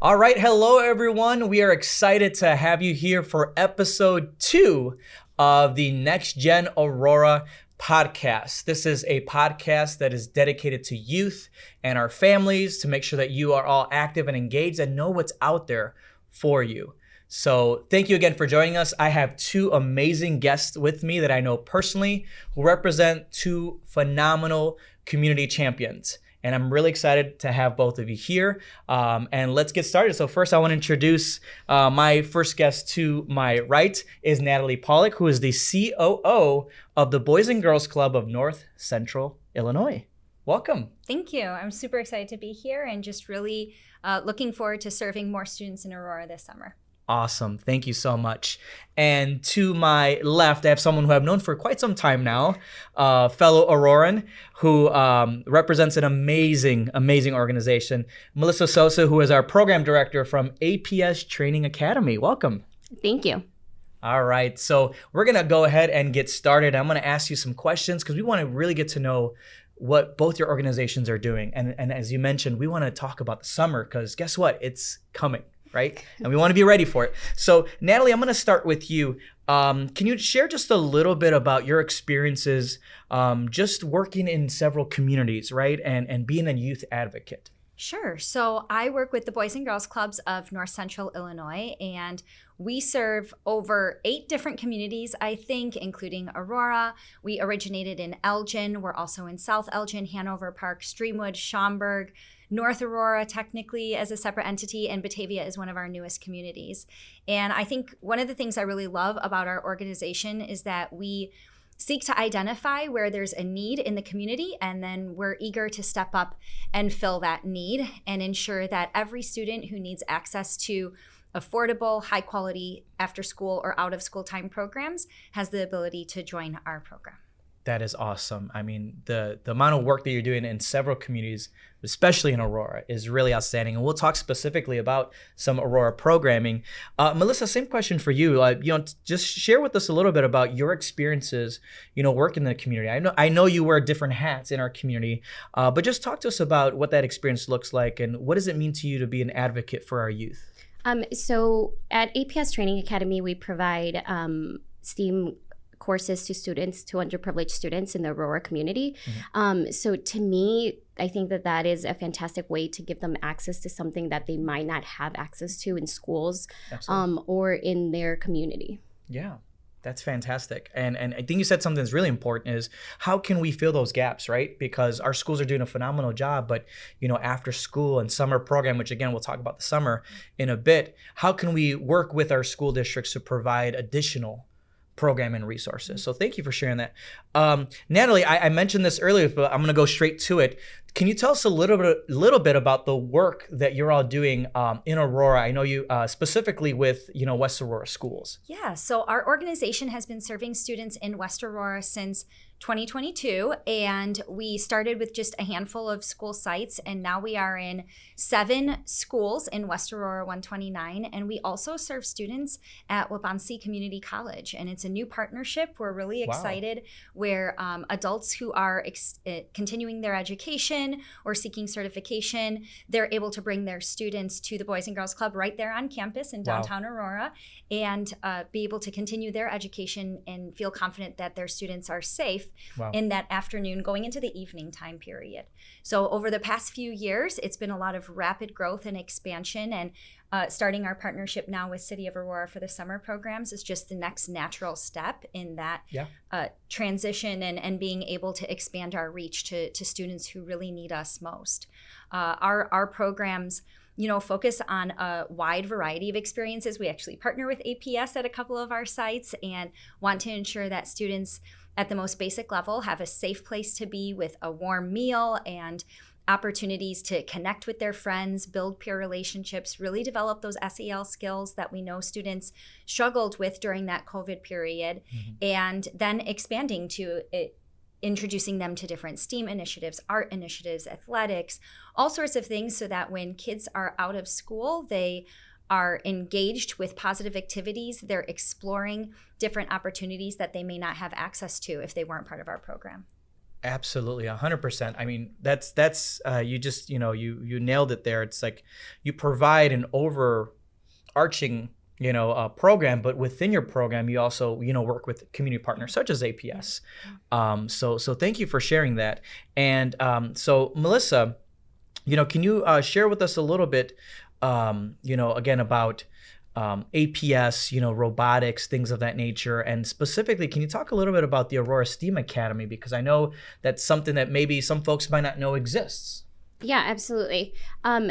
All right, hello everyone. We are excited to have you here for episode 2 of the NextGen Aurora podcast. This is a podcast that is dedicated to youth and our families to make sure that you are all active and engaged and know what's out there for you. So thank you again for joining us. I have 2 amazing guests with me that I know personally who represent 2 phenomenal community champions. And I'm really excited to have both of you here. And let's get started. So first I want to introduce my first guest. To my right is Natalie Pawluk, who is the COO of the Boys and Girls Club of North Central Illinois. Welcome. Thank you. I'm super excited to be here and just really looking forward to serving more students in Aurora this summer. Awesome. Thank you so much. And to my left, I have someone who I've known for quite some time now, fellow Auroran, who represents an amazing organization, Melissa Sosa, who is our program director from APS Training Academy. Welcome. Thank you. All right. So we're going to go ahead and get started. I'm going to ask you some questions because we want to really get to know what both your organizations are doing. And as you mentioned, we want to talk about the summer because guess what? It's coming. Right? And we want to be ready for it. So Natalie, I'm going to start with you. Can you share just a little bit about your experiences just working in several communities, right? And being a youth advocate? Sure. So I work with the Boys and Girls Clubs of North Central Illinois, and we serve over 8 different communities, I think, including Aurora. We originated in Elgin. We're also in South Elgin, Hanover Park, Streamwood, Schaumburg, North Aurora technically as a separate entity, and Batavia is one of our newest communities. And I think one of the things I really love about our organization is that we seek to identify where there's a need in the community, and then we're eager to step up and fill that need and ensure that every student who needs access to affordable, high quality after school or out of school time programs has the ability to join our program. That is awesome. I mean, the amount of work that you're doing in several communities, especially in Aurora, is really outstanding. And we'll talk specifically about some Aurora programming. Melissa, same question for you. Just share with us a little bit about your experiences, working in the community. I know you wear different hats in our community, but just talk to us about what that experience looks like and what does it mean to you to be an advocate for our youth? So at APS Training Academy, we provide STEAM courses to underprivileged students in the Aurora community. Mm-hmm. So to me, I think that is a fantastic way to give them access to something that they might not have access to in schools or in their community. Yeah. That's fantastic. And I think you said something that's really important is how can we fill those gaps, right? Because our schools are doing a phenomenal job, but after school and summer program, which again, we'll talk about the summer in a bit, how can we work with our school districts to provide additional program and resources? So thank you for sharing that. Natalie, I mentioned this earlier, but I'm going to go straight to it. Can you tell us a little bit about the work that you're all doing in Aurora? I know you specifically with West Aurora schools. Yeah, so our organization has been serving students in West Aurora since 2022, and we started with just a handful of school sites, and now we are in 7 schools in West Aurora 129, and we also serve students at Waubonsee Community College, and it's a new partnership. We're really excited where adults who are continuing their education or seeking certification, they're able to bring their students to the Boys and Girls Club right there on campus in downtown Aurora and be able to continue their education and feel confident that their students are safe in that afternoon going into the evening time period. So over the past few years, it's been a lot of rapid growth and expansion, and starting our partnership now with City of Aurora for the summer programs is just the next natural step in that transition and being able to expand our reach to students who really need us most. Our programs focus on a wide variety of experiences. We actually partner with APS at a couple of our sites and want to ensure that students at the most basic level have a safe place to be with a warm meal and opportunities to connect with their friends, build peer relationships, really develop those SEL skills that we know students struggled with during that COVID period, and then expanding to introducing them to different STEAM initiatives, art initiatives, athletics, all sorts of things so that when kids are out of school, they are engaged with positive activities. They're exploring different opportunities that they may not have access to if they weren't part of our program. Absolutely, 100%. I mean, that's you just you nailed it there. It's like you provide an overarching program, but within your program you also work with community partners such as APS. So thank you for sharing that. And so Melissa, can you share with us a little bit, again about APS, robotics, things of that nature. And specifically, can you talk a little bit about the Aurora STEAM Academy? Because I know that's something that maybe some folks might not know exists. Yeah, absolutely.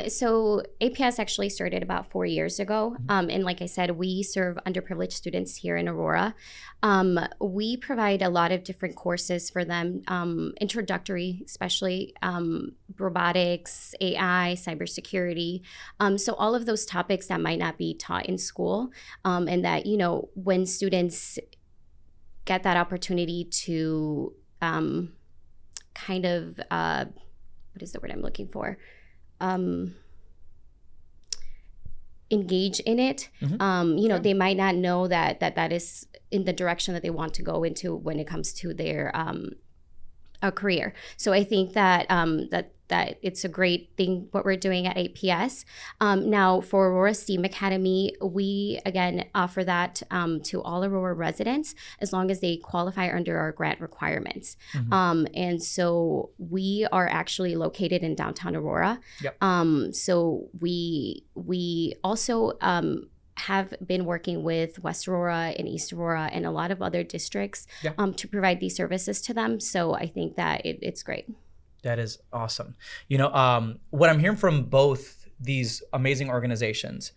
So APS actually started about 4 years ago. And like I said, we serve underprivileged students here in Aurora. We provide a lot of different courses for them, introductory, especially robotics, AI, cybersecurity. So all of those topics that might not be taught in school, and that, when students get that opportunity to kind of what is the word I'm looking for? Engage in it. They might not know that is in the direction that they want to go into when it comes to their a career. So I think that that it's a great thing what we're doing at APS. Now for Aurora STEAM Academy, we again offer that to all Aurora residents as long as they qualify under our grant requirements. And so we are actually located in downtown Aurora. So we also have been working with West Aurora and East Aurora and a lot of other districts to provide these services to them. So I think that it's great. That is awesome. What I'm hearing from both these amazing organizations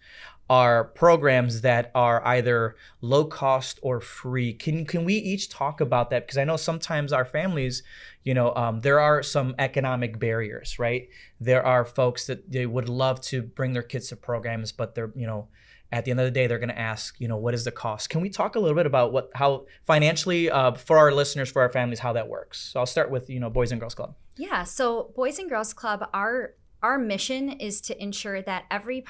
are programs that are either low cost or free. Can we each talk about that? Because I know sometimes our families, there are some economic barriers, right? There are folks that they would love to bring their kids to programs, but they're, at the end of the day, they're going to ask, what is the cost? Can we talk a little bit about how financially, for our listeners, for our families, how that works? So I'll start with, Boys and Girls Club. Yeah. So Boys and Girls Club, our mission is to ensure that every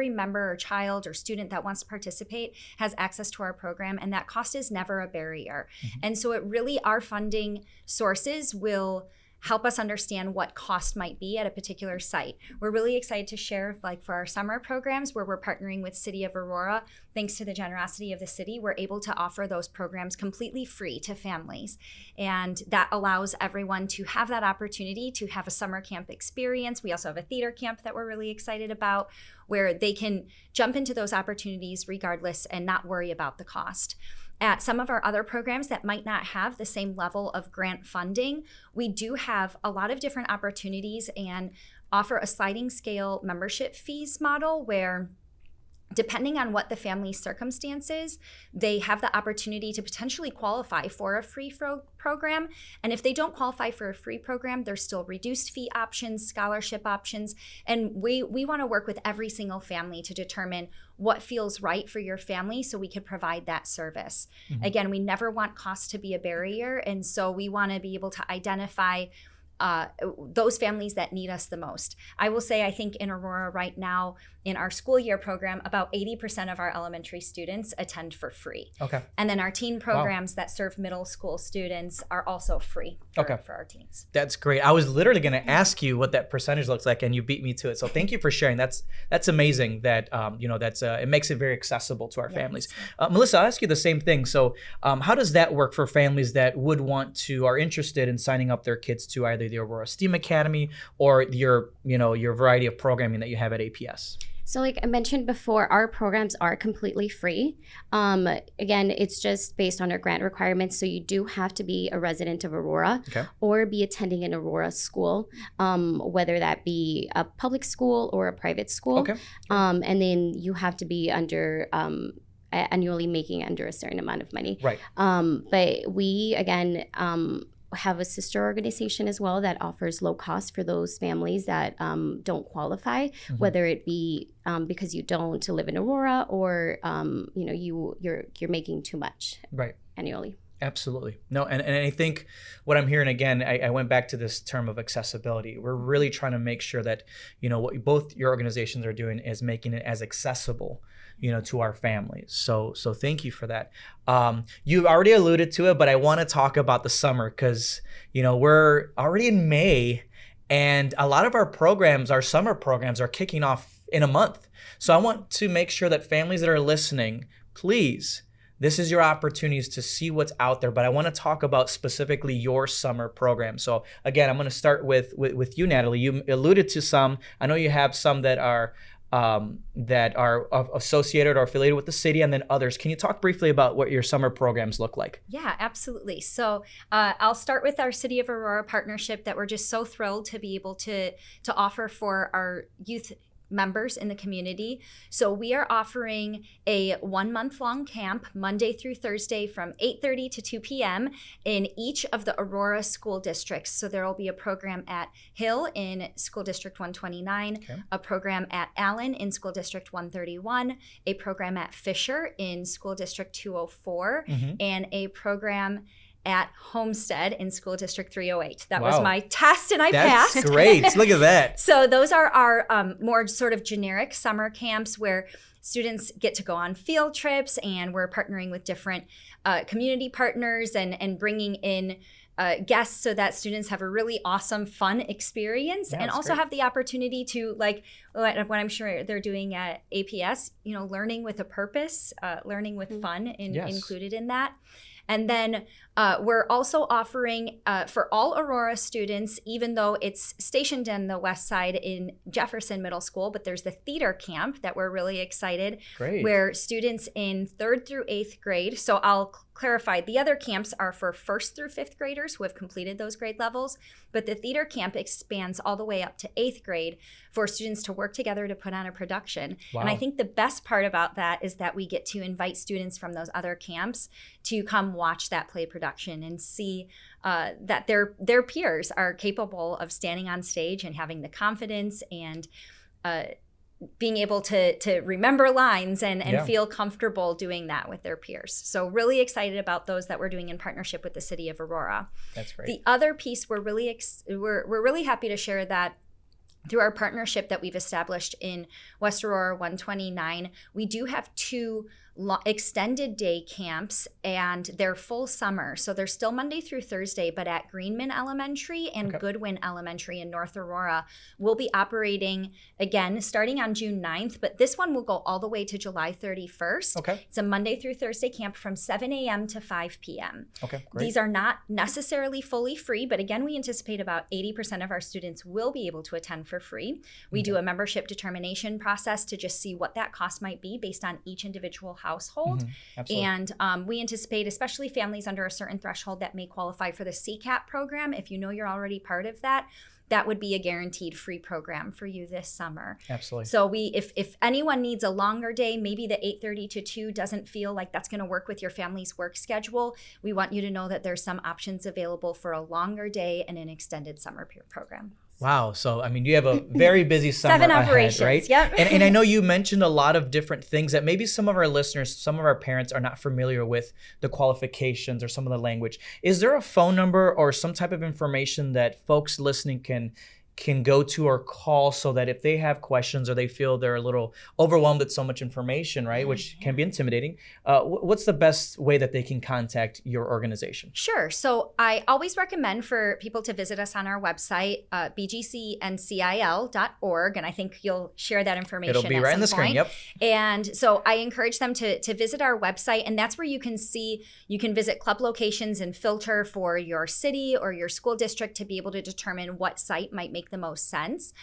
member or child or student that wants to participate has access to our program, and that cost is never a barrier. And so our funding sources will help us understand what cost might be at a particular site. We're really excited to share, for our summer programs where we're partnering with City of Aurora. Thanks to the generosity of the city, we're able to offer those programs completely free to families. And that allows everyone to have that opportunity to have a summer camp experience. We also have a theater camp that we're really excited about, where they can jump into those opportunities regardless and not worry about the cost. At some of our other programs that might not have the same level of grant funding, we do have a lot of different opportunities and offer a sliding scale membership fees model where, depending on what the family's circumstances, they have the opportunity to potentially qualify for a free program. And if they don't qualify for a free program, there's still reduced fee options, scholarship options. And we want to work with every single family to determine what feels right for your family so we could provide that service. Again, we never want cost to be a barrier. And so we want to be able to identify those families that need us the most. I will say, I think in Aurora right now, in our school year program, about 80% of our elementary students attend for free. Okay. And then our teen programs that serve middle school students are also free for our teens. That's great. I was literally going to ask you what that percentage looks like, and you beat me to it. So thank you for sharing. That's amazing that, it makes it very accessible to our families. Melissa, I'll ask you the same thing. So how does that work for families that are interested in signing up their kids to either the Aurora STEAM Academy or your variety of programming that you have at APS? So like I mentioned before, our programs are completely free. Again, it's just based on our grant requirements. So you do have to be a resident of Aurora or be attending an Aurora school, whether that be a public school or a private school. And then you have to be under annually making under a certain amount of money. Right. But we, again, have a sister organization as well that offers low cost for those families that don't qualify, whether it be because you don't live in Aurora or you're making too much annually. Absolutely. No, and I think what I'm hearing again, I went back to this term of accessibility. We're really trying to make sure that, what both your organizations are doing is making it as accessible, to our families. So thank you for that. You've already alluded to it, but I want to talk about the summer because, we're already in May and a lot of our summer programs are kicking off in a month. So I want to make sure that families that are listening, please, this is your opportunities to see what's out there, but I want to talk about specifically your summer program. So again, I'm going to start with you, Natalie. You alluded to some. I know you have some that are associated or affiliated with the city, and then others. Can you talk briefly about what your summer programs look like? Yeah, absolutely. So I'll start with our City of Aurora partnership that we're just so thrilled to be able to offer for our youth members in the community. So we are offering a 1 month long camp Monday through Thursday from 8:30 to 2 p.m. in each of the Aurora school districts. So there will be a program at Hill in School District 129, a program at Allen in School District 131, a program at Fisher in School District 204, and a program at Homestead in School District 308. That was my test and I passed. That's great. Look at that. So those are our more sort of generic summer camps where students get to go on field trips, and we're partnering with different community partners and bringing in guests so that students have a really awesome, fun experience, and also have the opportunity to, like what I'm sure they're doing at APS, learning with a purpose, learning with fun included in that. And then we're also offering for all Aurora students, even though it's stationed in the west side in Jefferson Middle School, but there's the theater camp that we're really excited, where students in 3rd through 8th grade, so I'll clarify, the other camps are for 1st through 5th graders who have completed those grade levels, but the theater camp expands all the way up to 8th grade for students to work together to put on a production. And I think the best part about that is that we get to invite students from those other camps to come watch that play production and see that their peers are capable of standing on stage and having the confidence and being able to remember lines and feel comfortable doing that with their peers. So really excited about those that we're doing in partnership with the City of Aurora. That's great. The other piece we're really happy to share that through our partnership that we've established in West Aurora 129, we do have 2 extended day camps, and they're full summer. So they're still Monday through Thursday, but at Greenman Elementary and Goodwin Elementary in North Aurora, we'll be operating again starting on June 9th, but this one will go all the way to July 31st. It's a Monday through Thursday camp from 7 a.m. to 5 p.m. These are not necessarily fully free, but again, we anticipate about 80% of our students will be able to attend for free. We do a membership determination process to just see what that cost might be based on each individual household. And we anticipate, especially families under a certain threshold that may qualify for the CCAP program, if you know you're already part of that, that would be a guaranteed free program for you this summer. Absolutely. So if anyone needs a longer day, maybe the 8:30 to 2 doesn't feel like that's going to work with your family's work schedule, we want you to know that there's some options available for a longer day and an extended summer program. Wow. So, you have a very busy summer 7 ahead, operations, right? Yep. And I know you mentioned a lot of different things that maybe some of our listeners, some of our parents are not familiar with the qualifications or some of the language. Is there a phone number or some type of information that folks listening can go to or call so that if they have questions or they feel they're a little overwhelmed with so much information, right, which can be intimidating, what's the best way that they can contact your organization? Sure. So I always recommend for people to visit us on our website, bgcncil.org, and I think you'll share that information. It'll be right on the screen, yep. And so I encourage them to visit our website, and that's where you can visit club locations and filter for your city or your school district to be able to determine what site might make the most sense.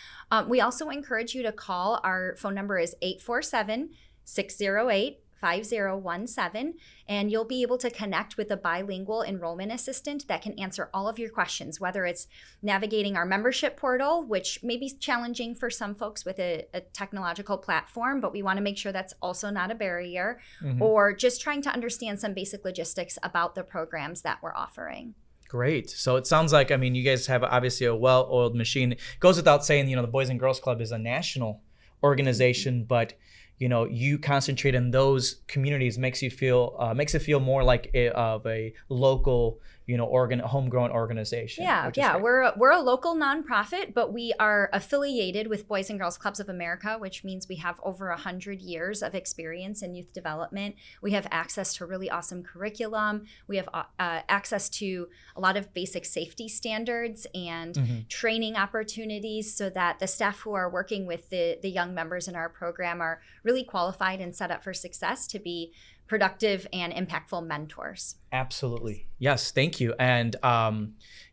We also encourage you to call. Our phone number is 847-608-5017, and you'll be able to connect with a bilingual enrollment assistant that can answer all of your questions, whether it's navigating our membership portal, which may be challenging for some folks with a technological platform, but we want to make sure that's also not a barrier, or just trying to understand some basic logistics about the programs that we're offering. Great. So it sounds like, you guys have obviously a well-oiled machine. It goes without saying, the Boys and Girls Club is a national organization, but you concentrate in those communities makes it feel more like a local homegrown organization. Yeah. We're a local nonprofit, but we are affiliated with Boys and Girls Clubs of America, which means we have over 100 years of experience in youth development. We have access to really awesome curriculum. We have access to a lot of basic safety standards and training opportunities, so that the staff who are working with the young members in our program are really qualified and set up for success to be productive and impactful mentors. Absolutely. Yes. Thank you. And,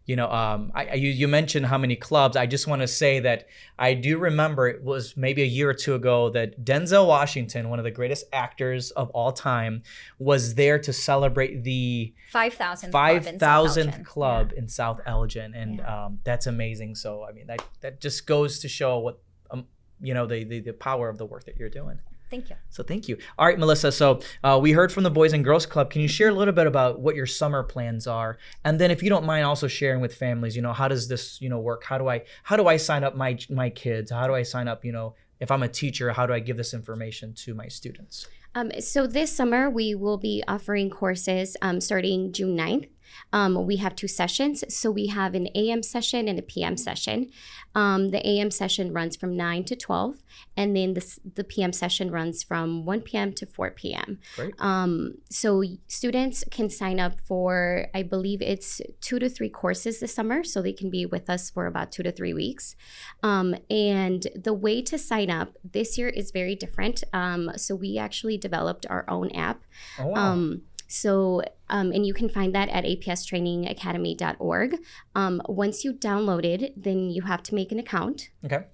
you mentioned how many clubs. I just want to say that I do remember it was maybe a year or two ago that Denzel Washington, one of the greatest actors of all time, was there to celebrate the 5,000th club in South Elgin. And that's amazing. So, I mean, that just goes to show what, the power of the work that you're doing. Thank you. So thank you. All right, Melissa. So we heard from the Boys and Girls Club. Can you share a little bit about what your summer plans are? And then if you don't mind also sharing with families, how does this, work? How do I sign up my kids? How do I sign up, if I'm a teacher, how do I give this information to my students? So this summer, we will be offering courses starting June 9th. We have 2 sessions. So we have an AM session and a PM session. The AM session runs from 9 to 12, and then the PM session runs from 1 p.m. to 4 p.m. Great. So students can sign up for, I believe it's 2 to 3 courses this summer, so they can be with us for about 2 to 3 weeks. And the way to sign up this year is very different. So we actually developed our own app. Oh, wow. And you can find that at apstrainingacademy.org. Once you download it, then you have to make an account. Okay.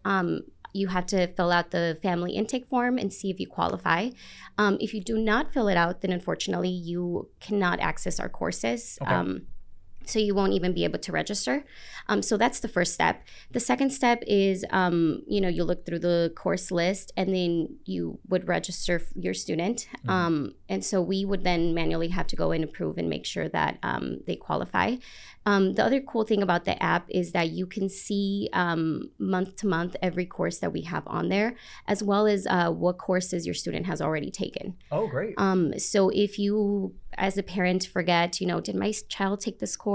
You have to fill out the family intake form and see if you qualify. If you do not fill it out, then unfortunately you cannot access our courses. Okay. So you won't even be able to register. So that's the first step. The second step is, you look through the course list and then you would register your student. And so we would then manually have to go and approve and make sure that they qualify. The other cool thing about the app is that you can see month to month every course that we have on there, as well as what courses your student has already taken. Oh, great. So if you, as a parent, forget, did my child take this course?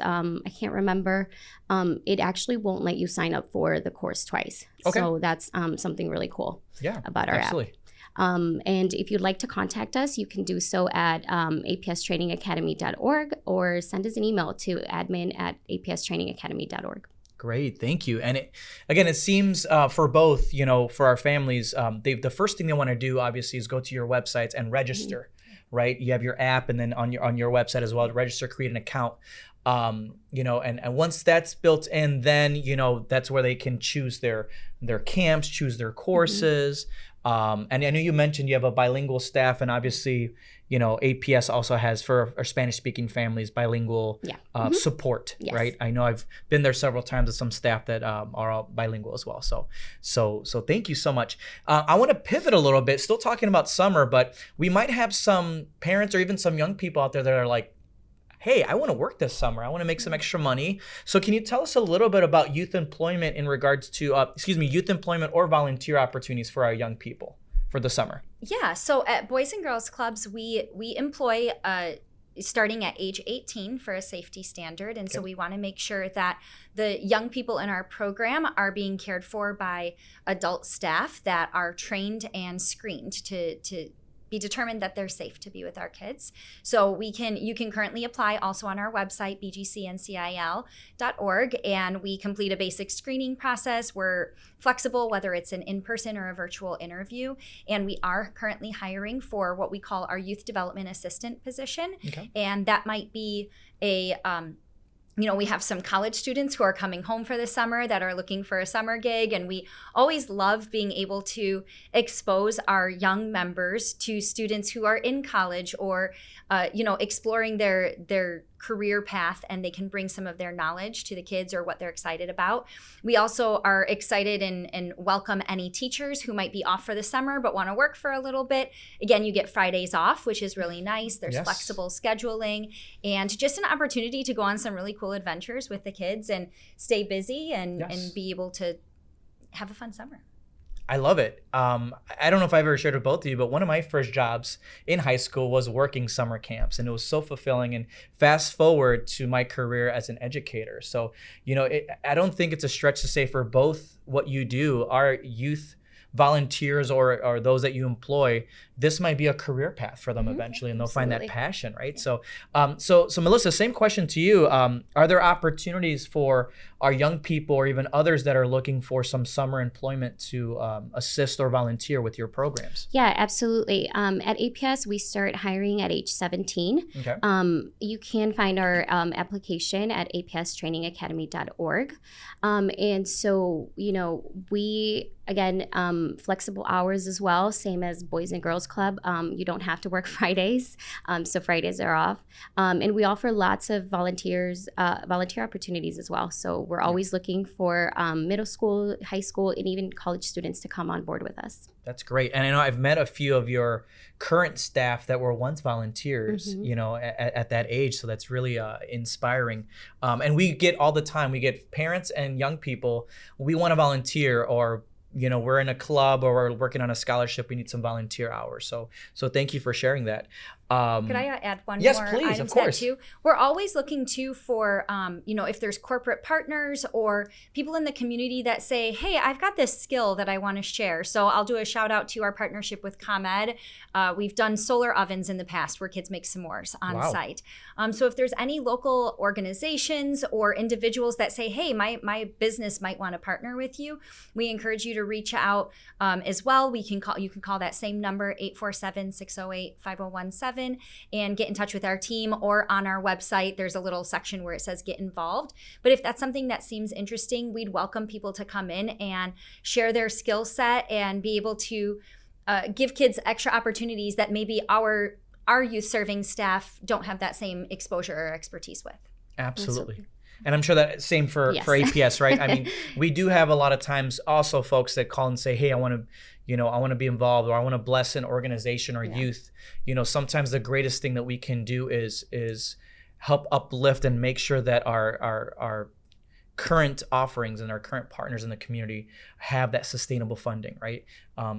I can't remember. It actually won't let you sign up for the course twice. Okay. So that's something really cool about our absolutely. app. And if you'd like to contact us, you can do so at apstrainingacademy.org or send us an email to admin@apstrainingacademy.org. Great, thank you. And it seems for both, for our families, the first thing they want to do obviously is go to your websites and register, right? You have your app, and then on your website as well, register, create an account. And once that's built in, then that's where they can choose their camps, choose their courses. And I know you mentioned you have a bilingual staff, and obviously, APS also has, for our Spanish-speaking families, bilingual support, Yes. right? I know I've been there several times with some staff that are all bilingual as well. So thank you so much. I want to pivot a little bit, still talking about summer, but we might have some parents or even some young people out there that are like, hey, I want to work this summer. I want to make some extra money. So can you tell us a little bit about youth employment in regards to, youth employment or volunteer opportunities for our young people for the summer? Yeah, so at Boys and Girls Clubs, we employ starting at age 18 for a safety standard. And so we want to make sure that the young people in our program are being cared for by adult staff that are trained and screened to be determined that they're safe to be with our kids. So you can currently apply also on our website, bgcncil.org, and we complete a basic screening process. We're flexible, whether it's an in-person or a virtual interview, and we are currently hiring for what we call our youth development assistant position. Okay. And that might be we have some college students who are coming home for the summer that are looking for a summer gig, and we always love being able to expose our young members to students who are in college or, exploring their career path, and they can bring some of their knowledge to the kids or what they're excited about. We also are excited and welcome any teachers who might be off for the summer but want to work for a little bit. Again, you get Fridays off, which is really nice. There's flexible scheduling and just an opportunity to go on some really cool adventures with the kids and stay busy and be able to have a fun summer. I love it. I don't know if I've ever shared with both of you, but one of my first jobs in high school was working summer camps, and it was so fulfilling. And fast forward to my career as an educator. So, I don't think it's a stretch to say for both what you do, our youth volunteers or those that you employ, this might be a career path for them eventually, and they'll find that passion, right? So Melissa, same question to you. Are there opportunities for our young people or even others that are looking for some summer employment to assist or volunteer with your programs? Yeah, absolutely. At APS, we start hiring at age 17. Okay. You can find our application at apstraining.academy.org. And so, we, again, flexible hours as well, same as Boys and Girls Club. You don't have to work Fridays, so Fridays are off. And we offer lots of volunteer opportunities as well. So we're always looking for middle school, high school, and even college students to come on board with us. That's great. And I know I've met a few of your current staff that were once volunteers, at that age. So that's really inspiring. And we get all the time, we get parents and young people, we want to volunteer, or we're in a club or we're working on a scholarship, we need some volunteer hours. So thank you for sharing that. Could I add one yes, more please, item of to that course. too? We're always looking too for, if there's corporate partners or people in the community that say, hey, I've got this skill that I want to share. So I'll do a shout out to our partnership with ComEd. We've done solar ovens in the past where kids make s'mores on site. So if there's any local organizations or individuals that say, hey, my business might want to partner with you, we encourage you to reach out as well. You can call that same number, 847-608-5017. And get in touch with our team, or on our website, there's a little section where it says get involved. But if that's something that seems interesting, we'd welcome people to come in and share their skill set and be able to give kids extra opportunities that maybe our youth serving staff don't have that same exposure or expertise with. Absolutely. And I'm sure that same for APS, right? I mean, we do have a lot of times also folks that call and say, hey, I want to be involved, or I want to bless an organization or youth. Sometimes the greatest thing that we can do is help uplift and make sure that our current offerings and our current partners in the community have that sustainable funding, right?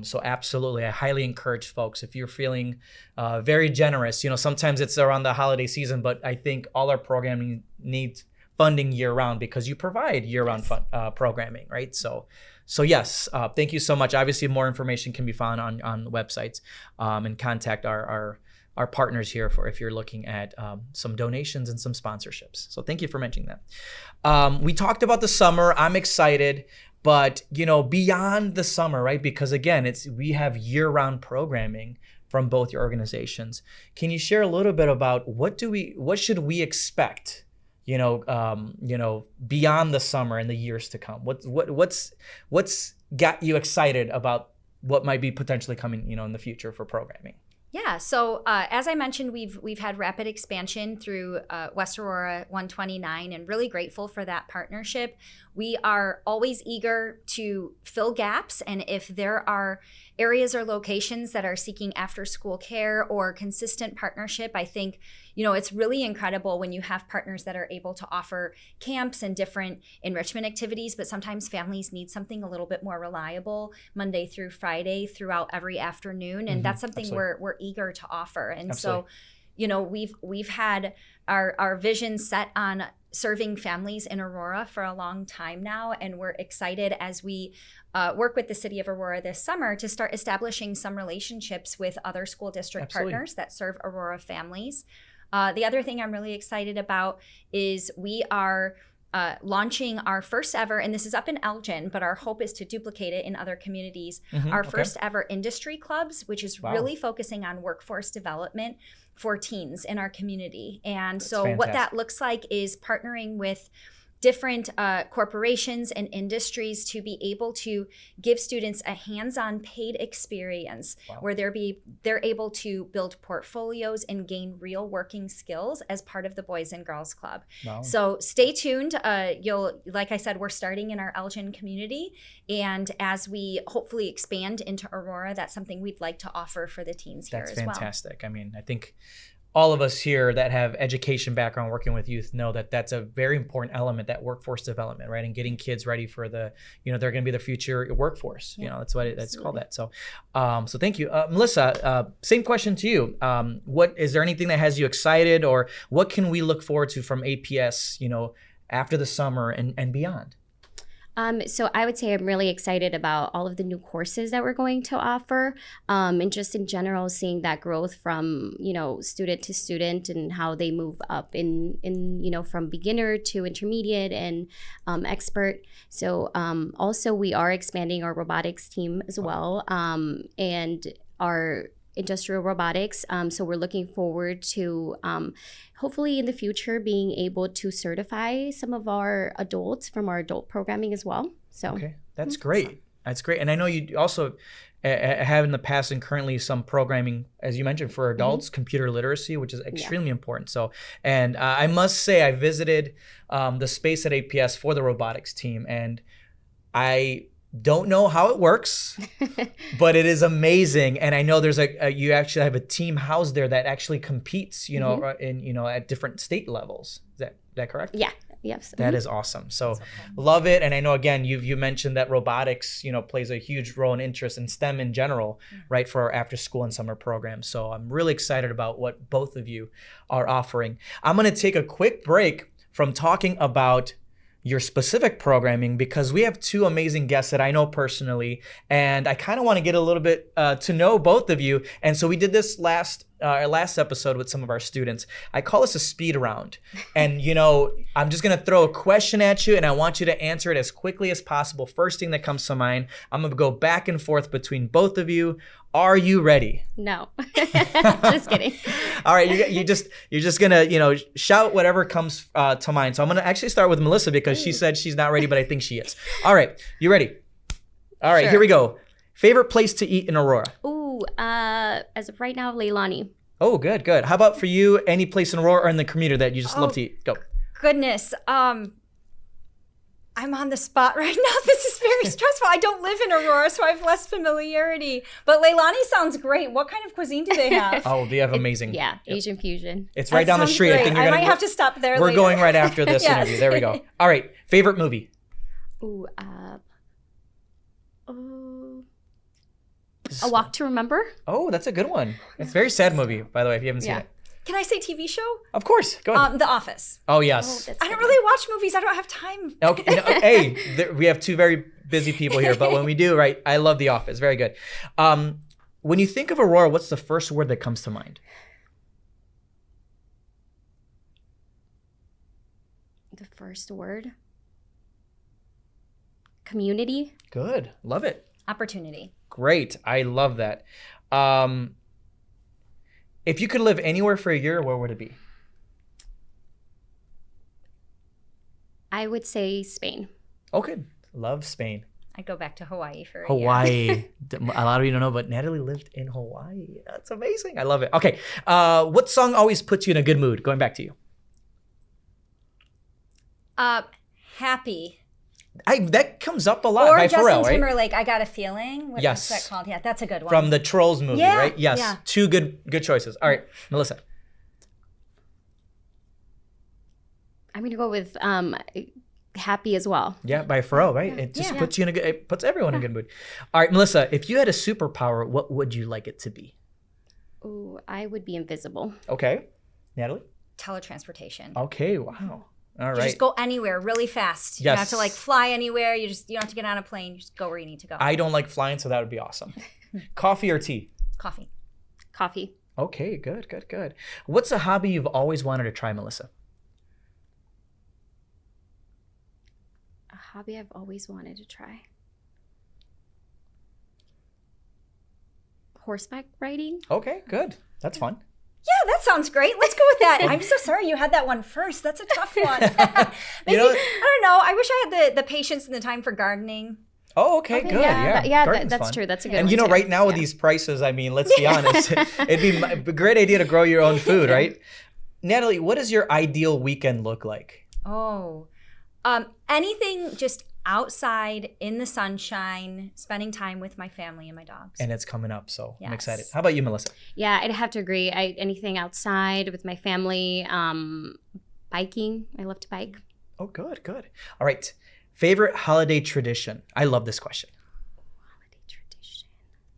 So absolutely, I highly encourage folks, if you're feeling very generous, sometimes it's around the holiday season, but I think all our programming needs funding year-round because you provide year-round programming, right? So yes, thank you so much. Obviously, more information can be found on the websites, and contact our partners here for if you're looking at some donations and some sponsorships. So thank you for mentioning that. We talked about the summer. I'm excited, but beyond the summer, right? Because again, we have year-round programming from both your organizations. Can you share a little bit about what should we expect? Beyond the summer and the years to come? What's got you excited about what might be potentially coming, in the future for programming? Yeah, so as I mentioned, we've had rapid expansion through West Aurora 129, and really grateful for that partnership. We are always eager to fill gaps, and if there are areas or locations that are seeking after-school care or consistent partnership, I think it's really incredible when you have partners that are able to offer camps and different enrichment activities, but sometimes families need something a little bit more reliable Monday through Friday throughout every afternoon, and that's something we're eager to offer. And so we've had our vision set on serving families in Aurora for a long time now, and we're excited as we work with the city of Aurora this summer to start establishing some relationships with other school district partners that serve Aurora families. The other thing I'm really excited about is we are launching our first ever, and this is up in Elgin, but our hope is to duplicate it in other communities, our first ever industry clubs, which is really focusing on workforce development for teens in our community. And so what that looks like is partnering with different corporations and industries to be able to give students a hands-on paid experience where they're able to build portfolios and gain real working skills as part of the Boys and Girls Club. So stay tuned. Like I said, we're starting in our Elgin community, and as we hopefully expand into Aurora, that's something we'd like to offer for the teens here as well. That's fantastic. I mean, I think all of us here that have education background working with youth know that that's a very important element, that workforce development, right? And getting kids ready for the, they're going to be the future workforce. That's what that's called that. So, so thank you. Melissa, same question to you. Is there anything that has you excited, or what can we look forward to from APS, after the summer and beyond? So I would say I'm really excited about all of the new courses that we're going to offer, and just in general seeing that growth from student to student and how they move up in from beginner to intermediate and expert. So also we are expanding our robotics team as well, and our industrial robotics. So we're looking forward to hopefully in the future being able to certify some of our adults from our adult programming as well. So okay, that's great. That's great. And I know you also have in the past and currently some programming, as you mentioned, for adults, computer literacy, which is extremely important. So, and I must say I visited the space at APS for the robotics team, and I don't know how it works, but it is amazing. And I know there's you actually have a team housed there that actually competes, in at different state levels. Is that correct? Yeah. Yes. That is awesome. So love it. And I know, again, you mentioned that robotics, plays a huge role and interest in STEM in general, right, for our after school and summer programs. So I'm really excited about what both of you are offering. I'm going to take a quick break from talking about your specific programming, because we have two amazing guests that I know personally, and I kind of want to get a little bit to know both of you. And so we did this our last episode with some of our students. I call this a speed round. And I'm just going to throw a question at you, and I want you to answer it as quickly as possible. First thing that comes to mind. I'm going to go back and forth between both of you. Are you ready? No. Just kidding. All right, you're just gonna shout whatever comes to mind. So I'm gonna actually start with Melissa, because she said she's not ready, but I think she is. All right, you ready? All right, Here we go. Favorite place to eat in Aurora? Ooh, as of right now, Leilani. Oh, good. How about for you? Any place in Aurora or in the community that you just love to eat? Go. Goodness. I'm on the spot right now. This is very stressful. I don't live in Aurora, so I have less familiarity. But Leilani sounds great. What kind of cuisine do they have? Oh, they have amazing. Asian fusion. It's right down the street. Great. I think I might have to stop there We're later. going right after this interview. There we go. All right. Favorite movie? Ooh, A Walk to Remember. Oh, that's a good one. It's a very sad movie, by the way, if you haven't seen it. Can I say TV show? Of course. Go ahead. The Office. Oh, yes. I don't really watch movies. I don't have time. Okay. Hey, we have two very busy people here, but when we do, right, I love The Office. Very good. When you think of Aurora, what's the first word that comes to mind? The first word? Community. Good. Love it. Opportunity. Great. I love that. If you could live anywhere for a year, where would it be? I would say Spain. Okay. Love Spain. I'd go back to Hawaii for a year. Hawaii. A lot of you don't know, but Natalie lived in Hawaii. That's amazing. I love it. Okay. What song always puts you in a good mood? Going back to you. Happy. That comes up a lot or by Justin Pharrell, right? Timberlake, I Got a Feeling. Yes. What's that called? Yeah, that's a good one. From the Trolls movie, right? Yes. Yeah. Two good choices. All right, Melissa. I'm gonna go with Happy as well. Yeah, by Pharrell, right? It just puts you in it puts everyone in a good mood. All right, Melissa, if you had a superpower, what would you like it to be? Ooh, I would be invisible. Okay. Natalie? Teletransportation. Okay, wow. All right. You just go anywhere really fast. You don't have to fly anywhere. You don't have to get on a plane. You just go where you need to go. I don't like flying, so that would be awesome. Coffee or tea? Coffee. Okay, good. What's a hobby you've always wanted to try, Melissa? A hobby I've always wanted to try. Horseback riding. Okay, good. That's fun. Yeah, that sounds great. Let's go with that. I'm so sorry you had that one first. That's a tough one. Maybe, I don't know. I wish I had the patience and the time for gardening. Oh, okay, good. That's fun. True. That's a good and one. And right now with these prices, I mean, let's be honest, it'd be a great idea to grow your own food, right? Natalie, what does your ideal weekend look like? Oh, anything just outside in the sunshine, spending time with my family and my dogs. And it's coming up, so I'm Yes. excited. How about you, Melissa? Yeah, I'd have to agree. Anything outside with my family, biking. I love to bike. Oh, good, good. All right. Favorite holiday tradition? I love this question. Holiday tradition.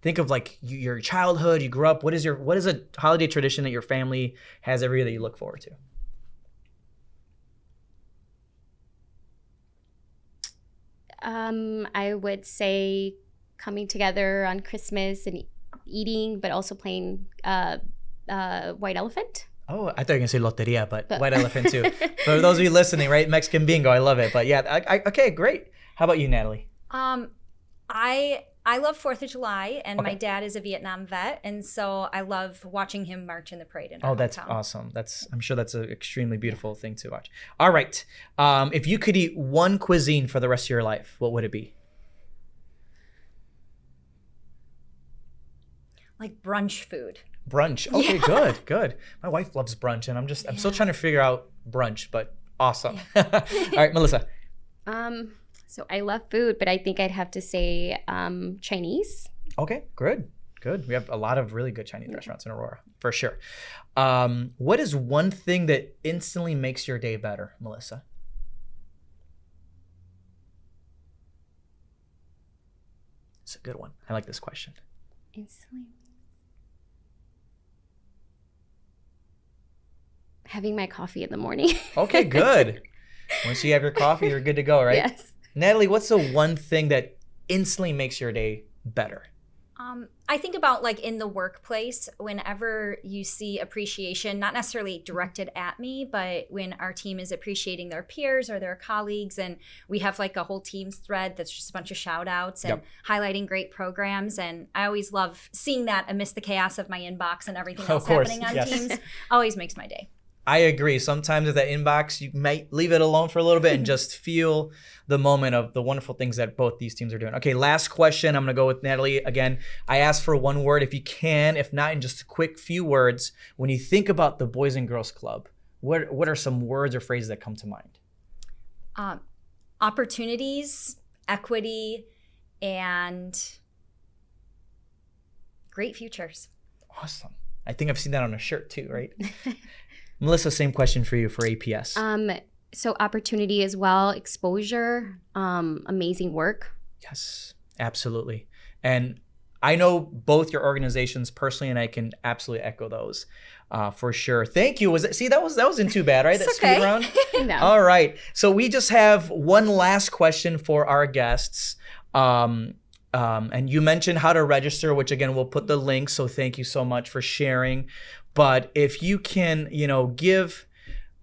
Think of like your childhood, you grew up. What is a holiday tradition that your family has every year that you look forward to? I would say coming together on Christmas and eating, but also playing White Elephant. Oh, I thought you were going to say loteria, but white elephant too. For those of you listening, right? Mexican bingo, I love it. But yeah, okay, great. How about you, Natalie? I love 4th of July, and Okay. my dad is a Vietnam vet, and so I love watching him march in the parade in our Oh, that's hometown. awesome. I'm sure that's an extremely beautiful thing to watch. All right. If you could eat one cuisine for the rest of your life, what would it be? Like brunch food. Brunch. Okay, good, good. My wife loves brunch, and I'm still trying to figure out brunch, but awesome. All right, Melissa. So I love food, but I think I'd have to say Chinese. Okay, good, good. We have a lot of really good Chinese restaurants in Aurora, for sure. What is one thing that instantly makes your day better, Melissa? It's a good one. I like this question. Instantly. Having my coffee in the morning. Okay, good. Once you have your coffee, you're good to go, right? Yes. Natalie, what's the one thing that instantly makes your day better? I think about like in the workplace, whenever you see appreciation, not necessarily directed at me, but when our team is appreciating their peers or their colleagues, and we have like a whole Teams thread that's just a bunch of shout outs and highlighting great programs. And I always love seeing that amidst the chaos of my inbox and everything else happening on Teams. Always makes my day. I agree. Sometimes with that inbox, you might leave it alone for a little bit and just feel the moment of the wonderful things that both these teams are doing. Okay, last question. I'm going to go with Natalie again. I asked for one word if you can, if not in just a quick few words. When you think about the Boys and Girls Club, what are some words or phrases that come to mind? Opportunities, equity, and great futures. Awesome. I think I've seen that on a shirt too, right? Melissa, same question for you for APS. So opportunity as well, exposure, amazing work. Yes, absolutely. And I know both your organizations personally, and I can absolutely echo those for sure. Thank you. That wasn't too bad, right? It's That speed round. No. All right. So we just have one last question for our guests. And you mentioned how to register, which again, we'll put the link. So thank you so much for sharing. But if you can, give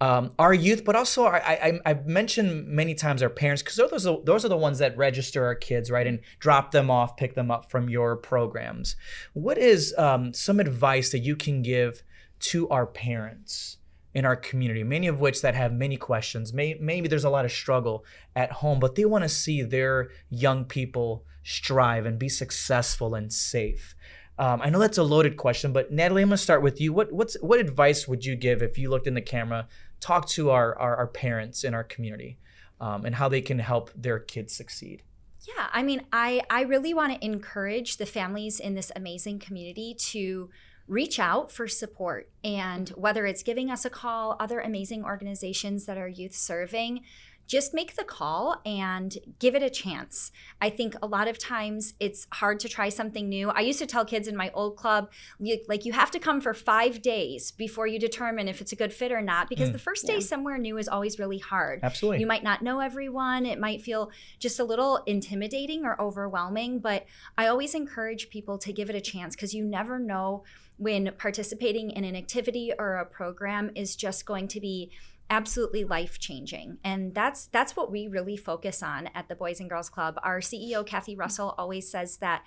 our youth, but also I've mentioned many times our parents, because those are the ones that register our kids, right, and drop them off, pick them up from your programs. What is some advice that you can give to our parents in our community, many of which that have many questions? Maybe there's a lot of struggle at home, but they want to see their young people strive and be successful and safe. I know that's a loaded question, but Natalie, I'm going to start with you. What advice would you give if you looked in the camera, talk to our parents in our community, and how they can help their kids succeed? Yeah, I mean, I really want to encourage the families in this amazing community to reach out for support. And whether it's giving us a call, other amazing organizations that are youth serving, just make the call and give it a chance. I think a lot of times it's hard to try something new. I used to tell kids in my old club, you have to come for 5 days before you determine if it's a good fit or not, because the first day somewhere new is always really hard. Absolutely. You might not know everyone. It might feel just a little intimidating or overwhelming, but I always encourage people to give it a chance, because you never know when participating in an activity or a program is just going to be absolutely life-changing. And that's what we really focus on at the Boys and Girls Club. Our CEO, Kathy Russell, always says that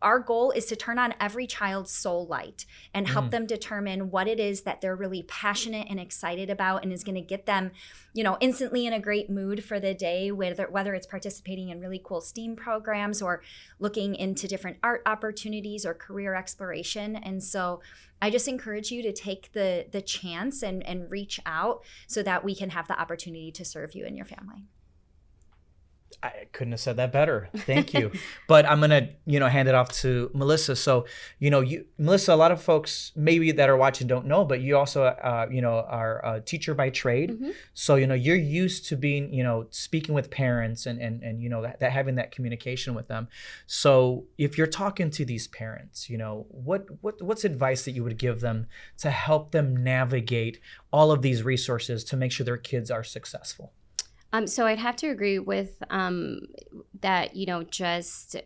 our goal is to turn on every child's soul light and help them determine what it is that they're really passionate and excited about, and is going to get them, instantly in a great mood for the day, whether it's participating in really cool STEAM programs or looking into different art opportunities or career exploration. And so I just encourage you to take the chance and reach out so that we can have the opportunity to serve you and your family. I couldn't have said that better. Thank you. But I'm gonna, hand it off to Melissa. So, Melissa, a lot of folks maybe that are watching don't know, but you also, are a teacher by trade. Mm-hmm. So, you're used to being, speaking with parents and that having that communication with them. So, if you're talking to these parents, what's advice that you would give them to help them navigate all of these resources to make sure their kids are successful? So I'd have to agree with that, just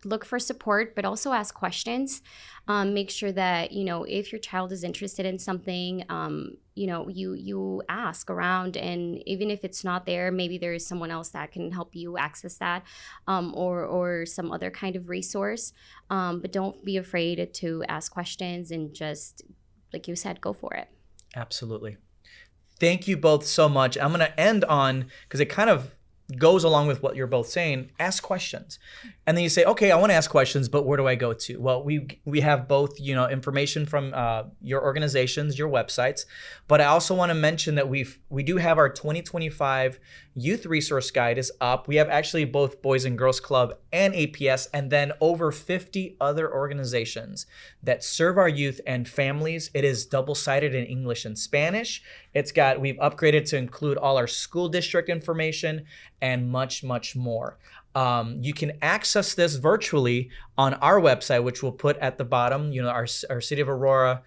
look for support, but also ask questions. Make sure that, if your child is interested in something, you ask around, and even if it's not there, maybe there is someone else that can help you access that, or some other kind of resource. But don't be afraid to ask questions, and just, like you said, go for it. Absolutely. Thank you both so much. I'm going to end on, because it kind of goes along with what you're both saying, ask questions. And then you say, okay, I want to ask questions, but where do I go to? Well, we have both, information from your organizations, your websites, but I also want to mention that we do have our 2025 Youth Resource Guide is up. We have actually both Boys and Girls Club and APS, and then over 50 other organizations that serve our youth and families. It is double-sided in English and Spanish. We've upgraded to include all our school district information and much, much more. You can access this virtually on our website, which we'll put at the bottom, our City of Aurora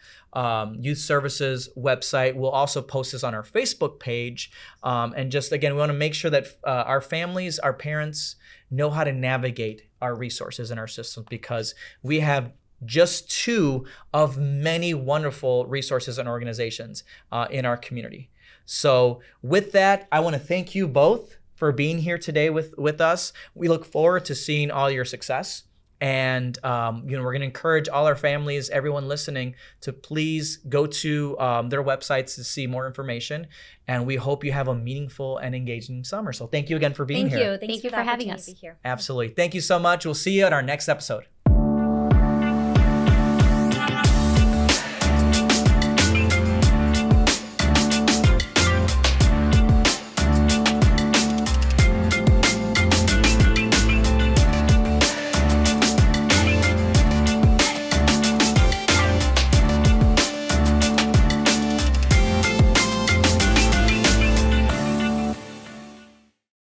Youth Services website. We'll also post this on our Facebook page. And just, again, we want to make sure that our families, our parents know how to navigate our resources and our systems, because we have just 2 of many wonderful resources and organizations in our community. So with that, I want to thank you both for being here today with us. We look forward to seeing all your success. And, we're going to encourage all our families, everyone listening, to please go to their websites to see more information. And we hope you have a meaningful and engaging summer. So thank you again for being here. Thank you for having us. Absolutely. Thank you so much. We'll see you at our next episode.